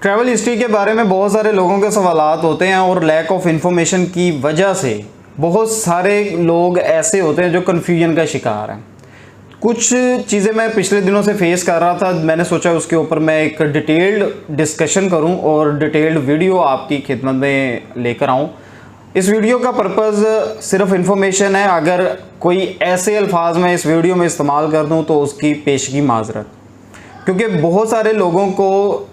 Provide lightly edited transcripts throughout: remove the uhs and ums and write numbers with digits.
Travel history के बारे में बहुत सारे लोगों के सवालात होते हैं और लैक ऑफ इन्फॉर्मेशन की वजह से बहुत सारे लोग ऐसे होते हैं जो कन्फ्यूजन का शिकार हैं। कुछ चीज़ें मैं पिछले दिनों से फेस कर रहा था, मैंने सोचा उसके ऊपर मैं एक डिटेल्ड डिस्कशन करूं और डिटेल्ड वीडियो आपकी खिदमत में लेकर आऊं। इस वीडियो का पर्पज़ सिर्फ इन्फॉर्मेशन है। अगर कोई ऐसे अल्फाज मैं इस वीडियो में इस्तेमाल कर दूं तो उसकी पेशगी माजरत, क्योंकि बहुत सारे लोगों को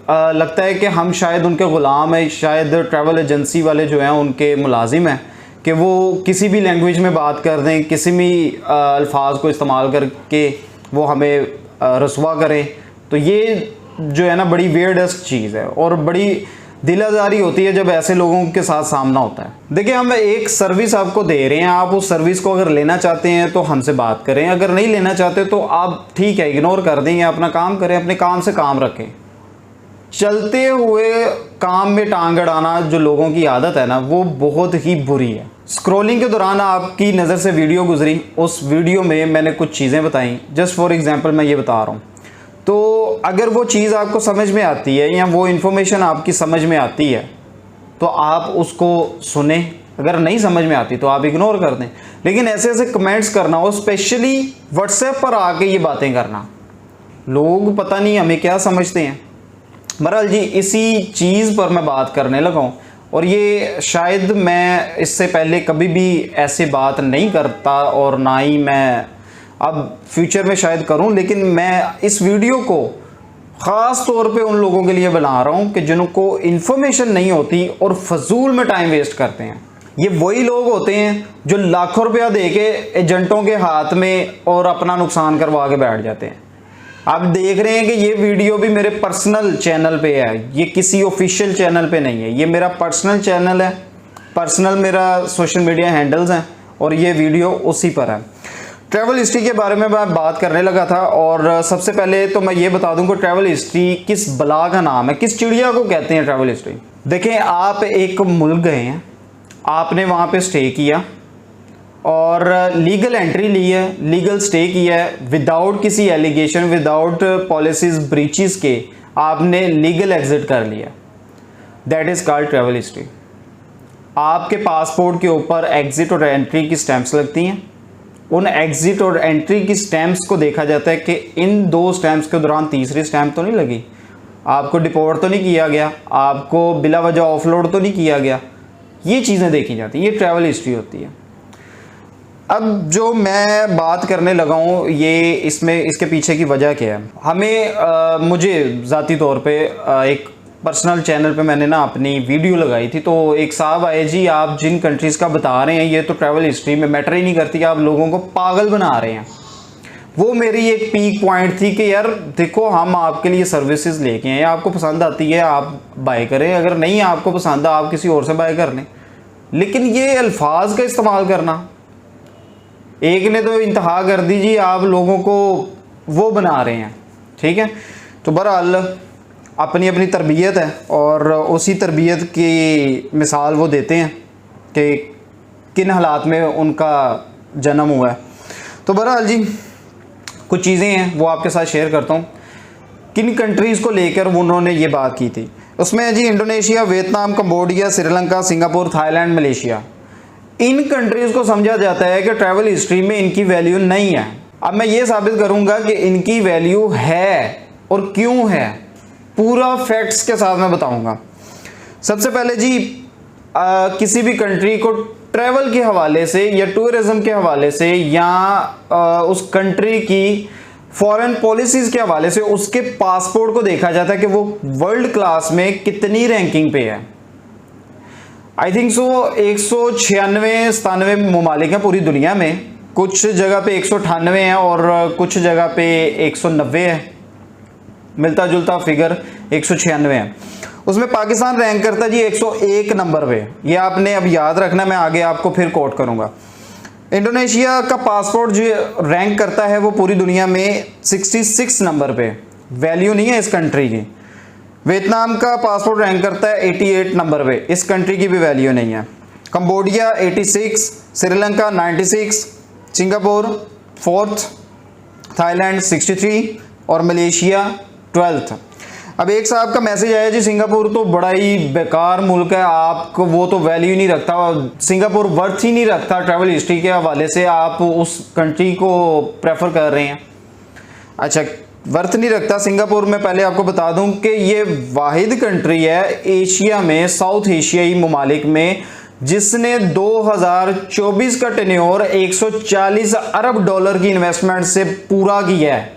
लगता है कि हम शायद उनके ग़ुलाम हैं, शायद ट्रैवल एजेंसी वाले जो हैं उनके मुलाजिम हैं कि वो किसी भी लैंग्वेज में बात कर दें, किसी भी अल्फाज को इस्तेमाल करके वो हमें रसवा करें। तो ये जो है ना बड़ी वियर्डेस्ट चीज़ है और बड़ी दिल आज़ारी होती है जब ऐसे लोगों के साथ सामना होता है। देखिए, हम एक सर्विस आपको दे रहे हैं, आप उस सर्विस को अगर लेना चाहते हैं तो हमसे बात करें, अगर नहीं लेना चाहते तो आप ठीक है इग्नोर कर दें या अपना काम करें, अपने काम से काम रखें। चलते हुए काम में टांग अड़ाना जो लोगों की आदत है ना, वो बहुत ही बुरी है। स्क्रॉलिंग के दौरान आपकी नज़र से वीडियो गुजरी, उस वीडियो में मैंने कुछ चीज़ें बताई, जस्ट फॉर एग्जांपल मैं ये बता रहा हूँ। तो अगर वो चीज़ आपको समझ में आती है या वो इन्फॉर्मेशन आपकी समझ में आती है तो आप उसको सुने, अगर नहीं समझ में आती तो आप इग्नोर कर दें। लेकिन ऐसे ऐसे कमेंट्स करना और स्पेशली व्हाट्सएप पर आके ये बातें करना, लोग पता नहीं हमें क्या समझते हैं। बहरहाल जी, इसी चीज़ पर मैं बात करने लगा हूँ और ये शायद मैं इससे पहले कभी भी ऐसे बात नहीं करता और ना ही मैं अब फ्यूचर में शायद करूं, लेकिन मैं इस वीडियो को ख़ास तौर पे उन लोगों के लिए बना रहा हूं कि जिनको इन्फॉर्मेशन नहीं होती और फजूल में टाइम वेस्ट करते हैं। ये वही लोग होते हैं जो लाखों रुपया दे के एजेंटों के हाथ में और अपना नुकसान करवा के बैठ जाते हैं। आप देख रहे हैं कि ये वीडियो भी मेरे पर्सनल चैनल पे है, ये किसी ऑफिशियल चैनल पे नहीं है, ये मेरा पर्सनल चैनल है, पर्सनल मेरा सोशल मीडिया हैंडल्स हैं और ये वीडियो उसी पर है। ट्रैवल हिस्ट्री के बारे में मैं बात करने लगा था और सबसे पहले तो मैं ये बता दूं कि ट्रैवल हिस्ट्री किस बला का नाम है, किस चिड़िया को कहते हैं ट्रैवल हिस्ट्री। देखें, आप एक मुल्क गए हैं, आपने वहाँ पे स्टे किया और लीगल एंट्री ली है, लीगल स्टे किया है, विदाउट किसी एलिगेशन, विदाउट पॉलिसीज ब्रीचेस के आपने लीगल एग्जिट कर लिया। That is called travel history. आपके पासपोर्ट के ऊपर एग्जिट और एंट्री की स्टैंप्स लगती हैं। उन एग्जिट और एंट्री की स्टैंप्स को देखा जाता है कि इन दो स्टैंप्स के दौरान तीसरी स्टैंप तो नहीं लगी, आपको डिपोर्ट तो नहीं किया गया, आपको बिला वजह ऑफलोड तो नहीं किया गया। ये चीज़ें देखी जाती हैं, ये ट्रैवल हिस्ट्री होती है। अब जो मैं बात करने लगा हूँ ये इसमें इसके पीछे की वजह क्या है। मुझे ज़ाती तौर पे एक पर्सनल चैनल पे मैंने ना अपनी वीडियो लगाई थी, तो एक साहब आए, जी आप जिन कंट्रीज़ का बता रहे हैं ये तो ट्रैवल हिस्ट्री में मैटर ही नहीं करती, आप लोगों को पागल बना रहे हैं। वो मेरी एक पीक पॉइंट थी कि यार देखो, हम आपके लिए सर्विसेज लेके आए, आपको पसंद आती है आप बाय करें, अगर नहीं आपको पसंद है आप किसी और से बाय कर लें। लेकिन ये अल्फाज का इस्तेमाल करना, एक ने तो इंतहा कर दीजिए, आप लोगों को वो बना रहे हैं। ठीक है, तो बहरहाल अपनी अपनी तरबियत है और उसी तरबियत की मिसाल वो देते हैं कि किन हालात में उनका जन्म हुआ है। तो बहरहाल जी, कुछ चीज़ें हैं वो आपके साथ शेयर करता हूँ किन कंट्रीज़ को लेकर उन्होंने ये बात की थी। उसमें है जी Indonesia, Vietnam, Cambodia, Sri Lanka, Singapore, Thailand, Malaysia. इन कंट्रीज़ को समझा जाता है कि ट्रैवल हिस्ट्री में इनकी वैल्यू नहीं है। अब मैं ये साबित करूँगा कि इनकी वैल्यू है और क्यों है, पूरा फैक्ट्स के साथ मैं बताऊंगा। सबसे पहले जी, किसी भी कंट्री को ट्रैवल के हवाले से या टूरिज्म के हवाले से या उस कंट्री की फॉरेन पॉलिसीज़ के हवाले से उसके पासपोर्ट को देखा जाता है कि वो वर्ल्ड क्लास में कितनी रैंकिंग पे है। आई थिंक सो 196-97 ममालिक हैं पूरी दुनिया में, कुछ जगह पे 198 है और कुछ जगह पे 190 है, मिलता जुलता फिगर 196 है। उसमें पाकिस्तान रैंक करता है जी 101 नंबर पे, ये आपने अब याद रखना, मैं आगे आपको फिर कोट करूंगा। इंडोनेशिया का पासपोर्ट जो रैंक करता है वो पूरी दुनिया में 66 नंबर पे, वैल्यू नहीं है इस कंट्री की। वियतनाम का पासपोर्ट रैंक करता है 88 नंबर पे, इस कंट्री की भी वैल्यू नहीं है। Cambodia 86, Sri Lanka 96, Singapore 4th, Thailand 63 और मलेशिया 12th। अब एक साहब का मैसेज आया जी, सिंगापुर तो बड़ा ही बेकार मुल्क है, आपको वो तो वैल्यू नहीं रखता, सिंगापुर वर्थ ही नहीं रखता ट्रैवल हिस्ट्री के हवाले से, आप उस कंट्री को प्रेफर कर रहे हैं। अच्छा, वर्थ नहीं रखता सिंगापुर में, पहले आपको बता दूं कि ये वाहिद कंट्री है एशिया में, साउथ एशियाई ममालिक में, जिसने 2024 का टेन्योर 140 अरब डॉलर की इन्वेस्टमेंट से पूरा किया है,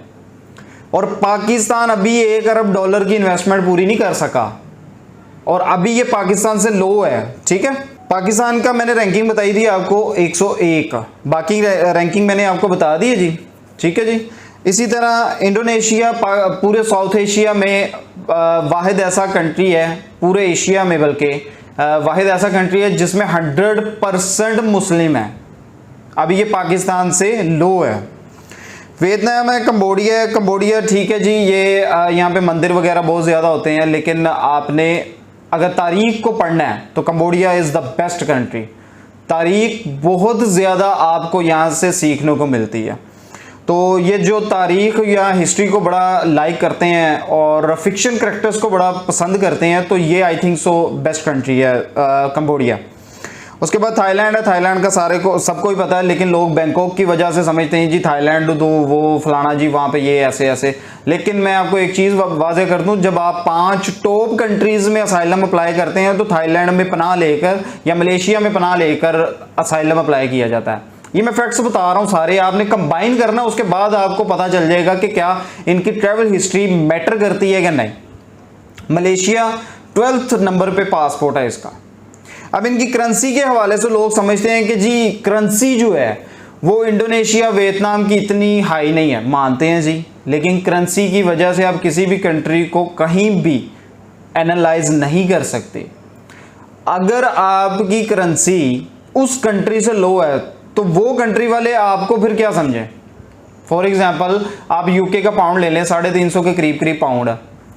और पाकिस्तान अभी 1 अरब डॉलर की इन्वेस्टमेंट पूरी नहीं कर सका, और अभी ये पाकिस्तान से लो है। ठीक है, पाकिस्तान का मैंने रैंकिंग बताई थी आपको 101, बाकी रैंकिंग मैंने आपको बता दी है जी। ठीक है जी। इसी तरह इंडोनेशिया पूरे साउथ एशिया में वाहिद ऐसा कंट्री है, पूरे एशिया में बल्कि वाहिद ऐसा कंट्री है जिसमें 100% मुस्लिम है, अभी ये पाकिस्तान से लो है। वियतनाम है, कंबोडिया है, कंबोडिया ठीक है जी, ये यहाँ पे मंदिर वगैरह बहुत ज़्यादा होते हैं, लेकिन आपने अगर तारीख को पढ़ना है तो Cambodia is the best country, तारीख बहुत ज़्यादा आपको यहाँ से सीखने को मिलती है। तो ये जो तारीख या हिस्ट्री को बड़ा लाइक करते हैं और फिक्शन करेक्टर्स को बड़ा पसंद करते हैं, तो ये I think so best country है कंबोडिया। उसके बाद थाईलैंड है, थाईलैंड का सारे को सबको ही पता है, लेकिन लोग बैंकॉक की वजह से समझते हैं जी थाईलैंड तो वो फलाना जी वहाँ पे ये ऐसे ऐसे, लेकिन मैं आपको एक चीज़ वाज़ेह कर दूँ, जब आप 5 टॉप कंट्रीज़ में असाइलम अप्लाई करते हैं तो थाईलैंड में पनाह लेकर या मलेशिया में पनाह लेकर असाइलम अप्लाई किया जाता है। ये मैं फैक्ट्स बता रहा हूँ सारे, आपने कंबाइन करना, उसके बाद आपको पता चल जाएगा कि क्या इनकी ट्रैवल हिस्ट्री मैटर करती है कि नहीं। मलेशिया 12th नंबर पे पासपोर्ट है इसका। अब इनकी करेंसी के हवाले से लोग समझते हैं कि जी करेंसी जो है वो इंडोनेशिया वियतनाम की इतनी हाई नहीं है, मानते हैं जी, लेकिन करेंसी की वजह से आप किसी भी कंट्री को कहीं भी एनालाइज नहीं कर सकते। अगर आपकी करेंसी उस कंट्री से लो है तो वो कंट्री वाले आपको फिर क्या समझें। फॉर एग्जांपल आप यूके का पाउंड ले लें, 350 के करीब करीब पाउंड,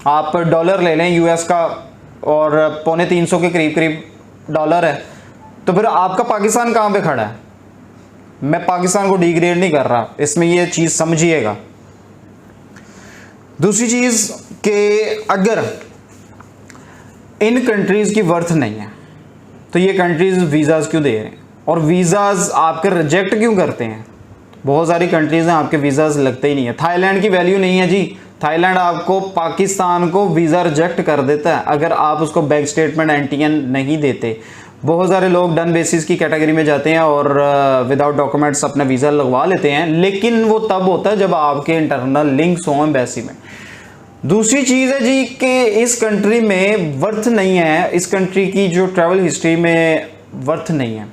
आप डॉलर ले लें यूएस का और 350 के करीब करीब डॉलर है, तो फिर आपका पाकिस्तान कहाँ पे खड़ा है। मैं पाकिस्तान को डिग्रेड नहीं कर रहा, इसमें ये चीज़ समझिएगा। दूसरी चीज़ कि अगर इन कंट्रीज़ की वर्थ नहीं है तो ये कंट्रीज़ वीज़ाज़ क्यों दे रहे हैं, और वीज़ाज़ आपके रिजेक्ट क्यों करते हैं। बहुत सारी कंट्रीज़ हैं आपके वीज़ाज़ लगते ही नहीं है। थाईलैंड की वैल्यू नहीं है जी, थाईलैंड आपको पाकिस्तान को वीज़ा रिजेक्ट कर देता है अगर आप उसको बैंक स्टेटमेंट एंटीएन नहीं देते। बहुत सारे लोग डन बेसिस की कैटेगरी में जाते हैं और विदाउट डॉक्यूमेंट्स अपना वीज़ा लगवा लेते हैं, लेकिन वो तब होता है जब आपके इंटरनल लिंक्स हों एम्बेसी में। दूसरी चीज़ है जी कि इस कंट्री में वर्थ नहीं है, इस कंट्री की जो ट्रैवल हिस्ट्री में वर्थ नहीं है।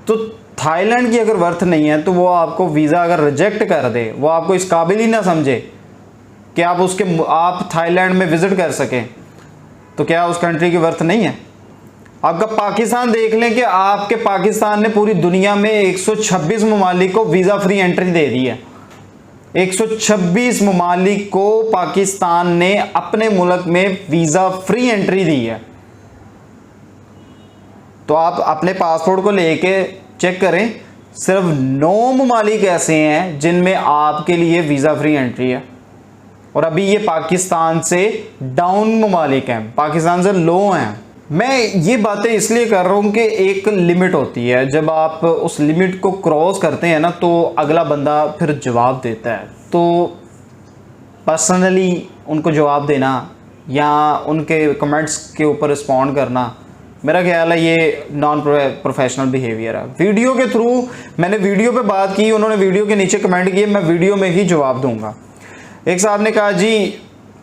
तो थाईलैंड की अगर वर्थ नहीं है तो वो आपको वीज़ा अगर रिजेक्ट कर दे, वो आपको इस काबिल ही ना समझे कि आप थाईलैंड में विज़िट कर सकें, तो क्या उस कंट्री की वर्थ नहीं है। आपका पाकिस्तान देख लें कि आपके पाकिस्तान ने पूरी दुनिया में 126 ममालिक को वीज़ा फ्री एंट्री दे दी है। 126 ममालिक को पाकिस्तान ने अपने मुल्क में वीज़ा फ्री एंट्री दी है। तो आप अपने पासपोर्ट को लेके चेक करें, सिर्फ 9 ममालिक ऐसे हैं जिनमें आपके लिए वीज़ा फ्री एंट्री है, और अभी ये पाकिस्तान से डाउन ममालिक हैं, पाकिस्तान से लो हैं। मैं ये बातें इसलिए कर रहा हूँ कि एक लिमिट होती है, जब आप उस लिमिट को क्रॉस करते हैं ना तो अगला बंदा फिर जवाब देता है। तो पर्सनली उनको जवाब देना या उनके कमेंट्स के ऊपर रिस्पॉन्ड करना, मेरा ख्याल है ये नॉन प्रोफेशनल बिहेवियर है। वीडियो के थ्रू मैंने वीडियो पे बात की, उन्होंने वीडियो के नीचे कमेंट किए, मैं वीडियो में ही जवाब दूंगा। एक साहब ने कहा जी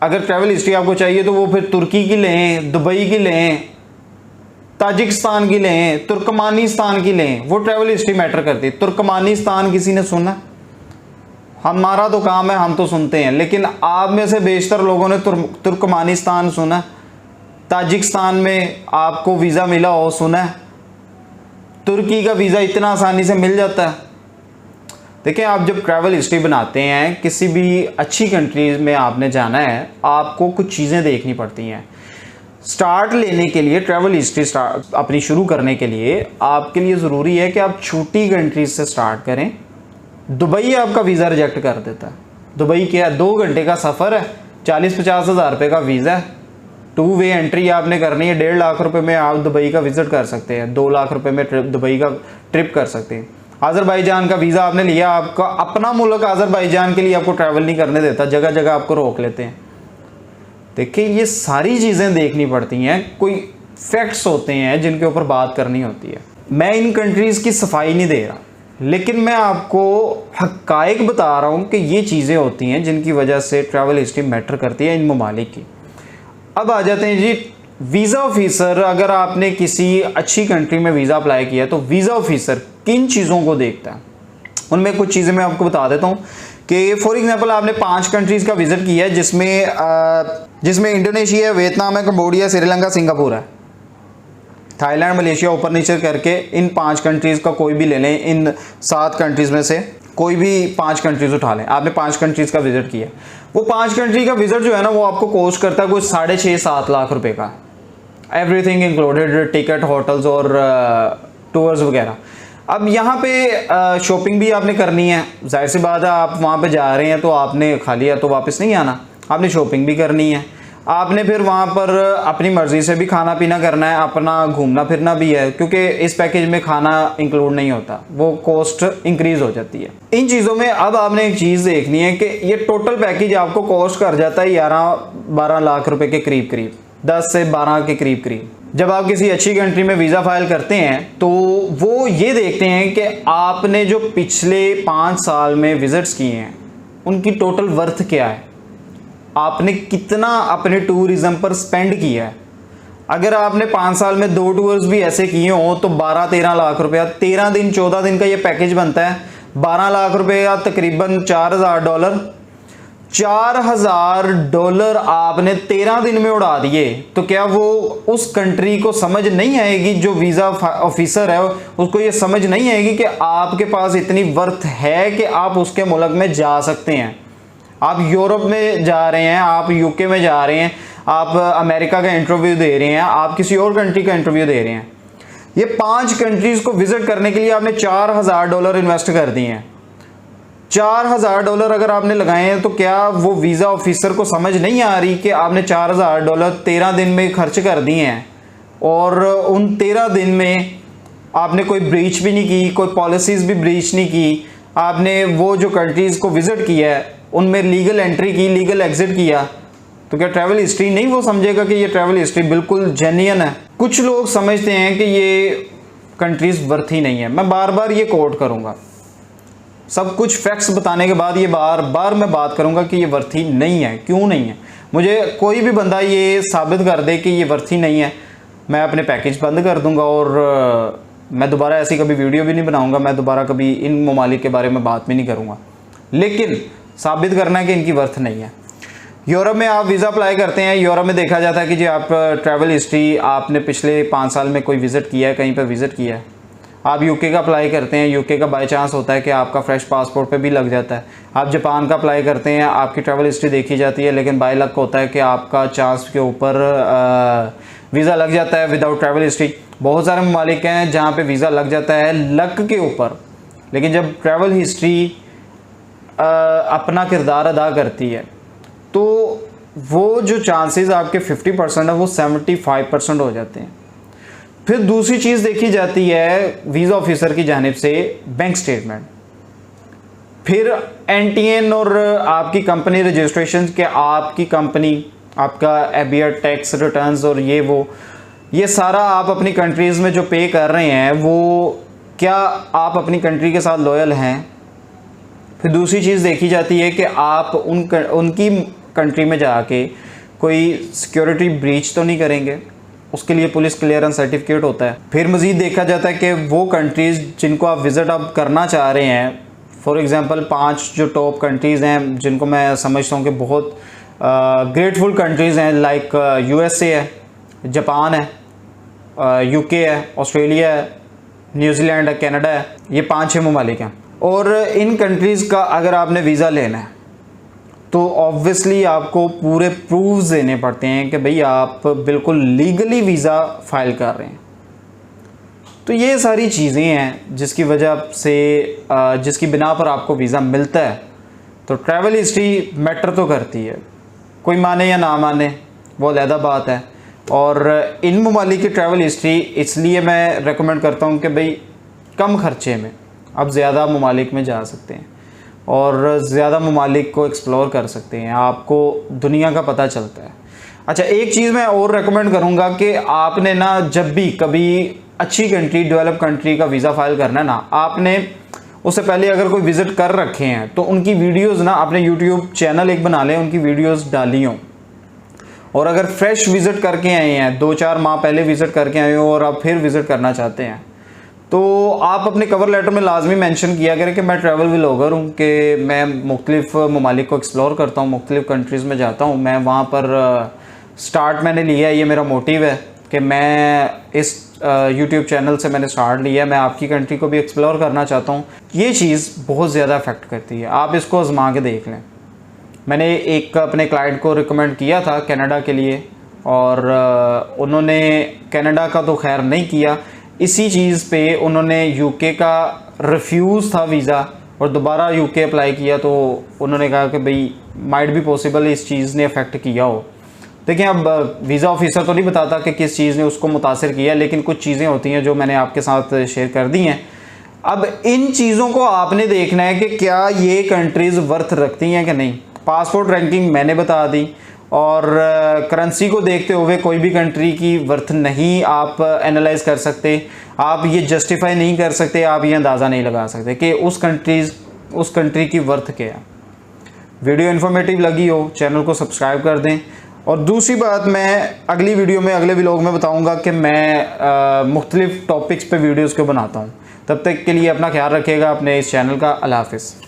अगर ट्रैवल हिस्ट्री आपको चाहिए तो वो फिर तुर्की की लें, दुबई की लें, ताजिकिस्तान की लें, तुर्कमानिस्तान की लें, वो ट्रैवल हिस्ट्री मैटर करती है। तुर्कमानिस्तान किसी ने सुना? हमारा तो काम है, हम तो सुनते हैं, लेकिन आप में से बेशतर लोगों ने तुर्कमानिस्तान सुना? ताजिकिस्तान में आपको वीज़ा मिला हो सुना है? तुर्की का वीज़ा इतना आसानी से मिल जाता है। देखिए, आप जब ट्रैवल हिस्ट्री बनाते हैं किसी भी अच्छी कंट्रीज़ में आपने जाना है, आपको कुछ चीज़ें देखनी पड़ती हैं। स्टार्ट लेने के लिए, ट्रैवल हिस्ट्री अपनी शुरू करने के लिए आपके लिए ज़रूरी है कि आप छोटी कंट्रीज से स्टार्ट करें। दुबई आपका वीज़ा रिजेक्ट कर देता है। दुबई क्या 2 घंटे का सफ़र है, 40-50 हज़ार रुपये का वीज़ा है, 2 वे एंट्री आपने करनी है, 1.5 लाख रुपए में आप दुबई का विज़िट कर सकते हैं, 2 लाख रुपए में दुबई का ट्रिप कर सकते हैं। अज़रबैजान का वीज़ा आपने लिया, आपका अपना मुल्क अज़रबैजान के लिए आपको ट्रैवल नहीं करने देता, जगह जगह आपको रोक लेते हैं। देखिए ये सारी चीज़ें देखनी पड़ती हैं, कोई फैक्ट्स होते हैं जिनके ऊपर बात करनी होती है। मैं इन कंट्रीज़ की सफाई नहीं दे रहा, लेकिन मैं आपको हक़ाइक़ बता रहा हूँ कि ये चीज़ें होती हैं जिनकी वजह से ट्रैवल हिस्ट्री मैटर करती है इन ममालिक की। अब आ जाते हैं जी, वीज़ा ऑफिसर, अगर आपने किसी अच्छी कंट्री में वीज़ा अप्लाई किया तो वीज़ा ऑफिसर किन चीज़ों को देखता है, उनमें कुछ चीज़ें मैं आपको बता देता हूँ कि फॉर एग्जांपल आपने 5 कंट्रीज़ का विज़िट किया है, जिसमें इंडोनेशिया, वियतनाम है, कंबोडिया, श्रीलंका, सिंगापुर है, थाईलैंड, मलेशिया, ऊपर नीचे करके इन 5 कंट्रीज़ का कोई भी ले लें, इन 7 कंट्रीज़ में से कोई भी 5 कंट्रीज़ उठा लें। आपने 5 कंट्रीज़ का विज़िट किया, वो 5 कंट्री का विज़िट जो है ना वो आपको कॉस्ट करता है कुछ 6.5-7 लाख रुपए का, एवरीथिंग इंक्लूडेड, टिकट, होटल्स और टूर्स वगैरह। अब यहाँ पे शॉपिंग भी आपने करनी है, जाहिर सी बात है, आप वहाँ पे जा रहे हैं तो आपने खा लिया तो वापस नहीं आना, आपने शॉपिंग भी करनी है, आपने फिर वहाँ पर अपनी मर्ज़ी से भी खाना पीना करना है, अपना घूमना फिरना भी है, क्योंकि इस पैकेज में खाना इंक्लूड नहीं होता, वो कॉस्ट इंक्रीज़ हो जाती है इन चीज़ों में। अब आपने एक चीज़ देखनी है कि ये टोटल पैकेज आपको कॉस्ट कर जाता है 11-12 लाख रुपए के करीब करीब, 10 से 12 के करीब करीब। जब आप किसी अच्छी कंट्री में वीज़ा फाइल करते हैं तो वो ये देखते हैं कि आपने जो पिछले 5 साल में विज़िट्स किए हैं उनकी टोटल वर्थ क्या है, आपने कितना अपने टूरिज़्म पर स्पेंड किया है। अगर आपने 5 साल में 2 टूर्स भी ऐसे किए हों तो 12-13 लाख रुपया, 13 दिन 14 दिन का ये पैकेज बनता है, 12 लाख रुपये या तकरीबन $4,000। $4,000 आपने 13 दिन में उड़ा दिए तो क्या वो उस कंट्री को समझ नहीं आएगी, जो वीज़ा ऑफिसर है उसको ये समझ नहीं आएगी कि आपके पास इतनी वर्थ है कि आप उसके मुल्क में जा सकते हैं। आप यूरोप में जा रहे हैं, आप यूके में जा रहे हैं, आप अमेरिका का इंटरव्यू दे रहे हैं, आप किसी और कंट्री का इंटरव्यू दे रहे हैं। ये 5 कंट्रीज़ को विज़िट करने के लिए आपने $4,000 इन्वेस्ट कर दिए हैं। $4,000 अगर आपने लगाए हैं तो क्या वो वीज़ा ऑफिसर को समझ नहीं आ रही कि आपने $4,000 13 दिन में खर्च कर दिए हैं, और उन 13 दिन में आपने कोई ब्रीच भी नहीं की, कोई पॉलिसीज़ भी ब्रीच नहीं की, आपने वो जो कंट्रीज़ को विज़िट किया है उनमें लीगल एंट्री की, लीगल एग्जिट किया, तो क्या ट्रैवल हिस्ट्री नहीं वो समझेगा कि ये ट्रैवल हिस्ट्री बिल्कुल जेन्युइन है। कुछ लोग समझते हैं कि ये कंट्रीज़ वर्थ ही नहीं है। मैं बार बार ये कोट करूँगा, सब कुछ फैक्ट्स बताने के बाद ये बार बार मैं बात करूँगा कि ये वर्थ ही नहीं है। क्यों नहीं है? मुझे कोई भी बंदा ये साबित कर दे कि ये वर्थ ही नहीं है, मैं अपने पैकेज बंद कर दूँगा और मैं दोबारा ऐसी कभी वीडियो भी नहीं बनाऊँगा, मैं दोबारा कभी इन ममालिक के बारे में बात भी नहीं करूँगा। लेकिन साबित करना है कि इनकी वर्थ नहीं है। यूरोप में आप वीज़ा अप्लाई करते हैं, यूरोप में देखा जाता है कि जी आप ट्रैवल हिस्ट्री आपने पिछले 5 साल में कोई विज़िट किया है, कहीं पर विज़िट किया है। आप यूके का अप्लाई करते हैं, यूके का बाय चांस होता है कि आपका फ्रेश पासपोर्ट पे भी लग जाता है। आप जापान का अप्लाई करते हैं, आपकी ट्रैवल हिस्ट्री देखी जाती है, लेकिन बाय लक होता है कि आपका चांस के ऊपर वीज़ा लग जाता है विदाउट ट्रैवल हिस्ट्री। बहुत सारे ममालिक हैं जहाँ पे वीज़ा लग जाता है लक के ऊपर, लेकिन जब ट्रैवल हिस्ट्री अपना किरदार अदा करती है तो वो जो चांसेस आपके 50% है वो 75% हो जाते हैं। फिर दूसरी चीज़ देखी जाती है वीज़ा ऑफिसर की जानिब से बैंक स्टेटमेंट, फिर एनटीएन और आपकी कंपनी रजिस्ट्रेशन के, आपकी कंपनी, आपका एबियर टैक्स रिटर्न्स और ये सारा आप अपनी कंट्रीज़ में जो पे कर रहे हैं वो क्या आप अपनी कंट्री के साथ लॉयल हैं। फिर दूसरी चीज़ देखी जाती है कि आप उनकी कंट्री में जाके कोई सिक्योरिटी ब्रीच तो नहीं करेंगे, उसके लिए पुलिस क्लियरेंस सर्टिफिकेट होता है। फिर मज़ीद देखा जाता है कि वो कंट्रीज़ जिनको आप विज़िट अब करना चाह रहे हैं, फॉर एग्ज़ाम्पल 5 जो टॉप कंट्रीज़ हैं जिनको मैं समझता हूँ कि बहुत ग्रेटफुल कंट्रीज़ हैं, लाइक यूएसए है, जापान है, यूके है, ऑस्ट्रेलिया है, न्यूजीलैंड है, कनाडा है, ये 5-6 ममालिक हैं। और इन कंट्रीज़ का अगर आपने वीज़ा लेना है तो ऑब्वियसली आपको पूरे प्रूफ्स देने पड़ते हैं कि भाई आप बिल्कुल लीगली वीज़ा फाइल कर रहे हैं। तो ये सारी चीज़ें हैं जिसकी वजह से जिसकी बिना पर आपको वीज़ा मिलता है। तो ट्रैवल हिस्ट्री मैटर तो करती है, कोई माने या ना माने वो अलहदा बात है। और इन ममालिक की ट्रैवल हिस्ट्री इसलिए मैं रेकमेंड करता हूँ कि भाई कम खर्चे में आप ज़्यादा ममालिक में जा सकते हैं और ज़्यादा ममालिक को एक्सप्लोर कर सकते हैं, आपको दुनिया का पता चलता है। अच्छा, एक चीज़ मैं और रेकमेंड करूँगा कि आपने ना जब भी कभी अच्छी कंट्री, डेवलप कंट्री का वीज़ा फाइल करना है ना, आपने उससे पहले अगर कोई विज़िट कर रखे हैं तो उनकी वीडियोस ना अपने यूट्यूब चैनल एक बना लें, उनकी वीडियोस डाली हों। और अगर फ्रेश विज़िट करके आए हैं, 2-4 माह पहले विज़िट करके आए हो और आप फिर विज़िट करना चाहते हैं, तो आप अपने कवर लेटर में लाजमी मेंशन किया करें कि मैं ट्रैवल व्लॉगर हूँ, कि मैं मुख्तलिफ ममालिक को एक्सप्लोर करता हूँ, मुख्तलिफ कंट्रीज़ में जाता हूँ। मैं वहाँ पर स्टार्ट मैंने लिया है, ये मेरा मोटिव है कि मैं इस यूट्यूब चैनल से मैंने स्टार्ट लिया है, मैं आपकी कंट्री को भी एक्सप्लोर करना चाहता हूँ। ये चीज़ बहुत ज़्यादा अफेक्ट करती है, आप इसको आजमा के देख लें। मैंने एक अपने क्लाइंट को रिकमेंड किया था कनाडा के लिए और उन्होंने कनाडा का तो खैर नहीं किया, इसी चीज़ पे उन्होंने यूके का रिफ्यूज़ था वीज़ा और दोबारा यूके अप्लाई किया, तो उन्होंने कहा कि भाई माइट भी पॉसिबल इस चीज़ ने अफेक्ट किया हो। देखिए, अब वीज़ा ऑफिसर तो नहीं बताता कि किस चीज़ ने उसको मुतासिर किया, लेकिन कुछ चीज़ें होती हैं जो मैंने आपके साथ शेयर कर दी हैं। अब इन चीज़ों को आपने देखना है कि क्या ये कंट्रीज़ वर्थ रखती हैं कि नहीं। पासपोर्ट रैंकिंग मैंने बता दी और करेंसी को देखते हुए कोई भी कंट्री की वर्थ नहीं आप एनालाइज कर सकते, आप ये जस्टिफाई नहीं कर सकते, आप ये अंदाज़ा नहीं लगा सकते कि उस कंट्री की वर्थ क्या है। वीडियो इन्फॉर्मेटिव लगी हो, चैनल को सब्सक्राइब कर दें। और दूसरी बात, मैं अगली वीडियो में, अगले व्लॉग में बताऊंगा कि मैं मुख्तलिफ टॉपिक्स पे वीडियोस क्यों बनाता हूं। तब तक के लिए अपना ख्याल रखिएगा, अपने इस चैनल का। अल्लाह हाफ़िज़।